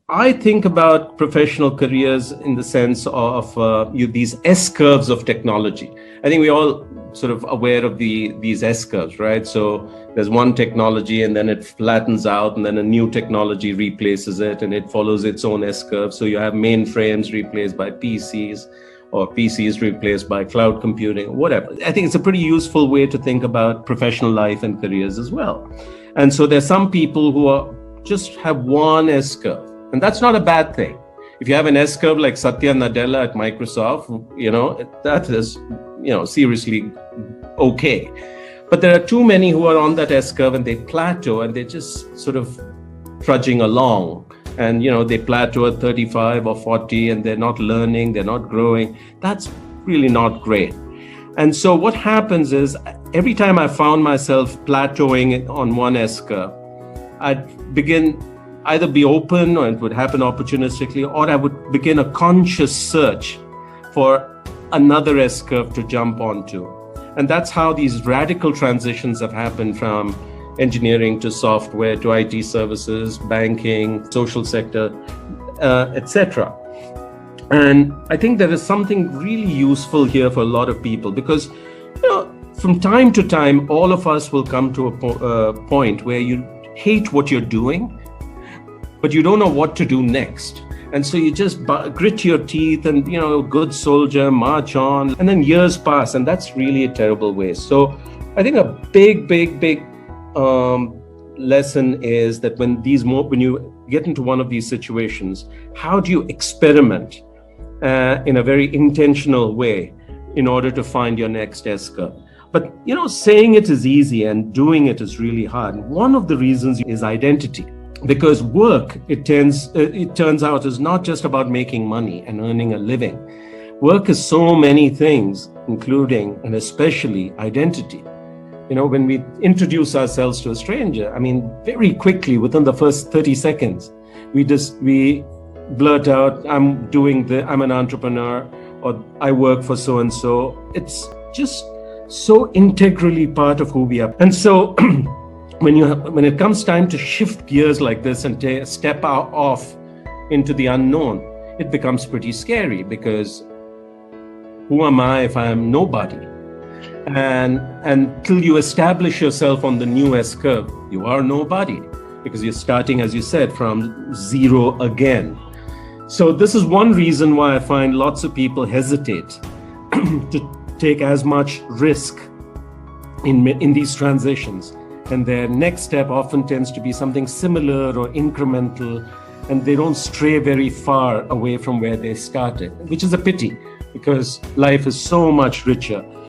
I think about professional careers in the sense of these S curves of technology. I think we all sort of aware of these S curves, right? So there's one technology and then it flattens out and then a new technology replaces it and it follows its own S curve. So you have mainframes replaced by PCs or PCs replaced by cloud computing or whatever. I think it's a pretty useful way to think about professional life and careers as well. And so there's some people who are just have one S curve. And that's not a bad thing. If you have an S curve like Satya Nadella at Microsoft, that is, seriously okay. But there are too many who are on that S curve and they plateau and they're just sort of trudging along. And, they plateau at 35 or 40 and they're not learning, they're not growing. That's really not great. And so what happens is every time I found myself plateauing on one S curve, I'd begin either be open, or it would happen opportunistically, or I would begin a conscious search for another S curve to jump onto. And that's how these radical transitions have happened from engineering to software to IT services, banking, social sector, etc. And I think there is something really useful here for a lot of people because, from time to time, all of us will come to a point where you hate what you're doing, but you don't know what to do next. And so you just grit your teeth and, good soldier, march on, and then years pass. And that's really a terrible waste. So I think a big lesson is that when you get into one of these situations, how do you experiment in a very intentional way in order to find your next S curve? But, saying it is easy and doing it is really hard. One of the reasons is identity. Because work, it turns out, is not just about making money and earning a living. Work is so many things, including and especially identity. When we introduce ourselves to a stranger, very quickly, within the first 30 seconds, we blurt out, I'm an entrepreneur, or I work for so-and-so. It's just so integrally part of who we are. And so when it comes time to shift gears like this and step off into the unknown, it becomes pretty scary because who am I if I am nobody? And until you establish yourself on the new S curve, you are nobody because you're starting, as you said, from zero again. So this is one reason why I find lots of people hesitate to take as much risk in these transitions. And their next step often tends to be something similar or incremental, and they don't stray very far away from where they started, which is a pity because life is so much richer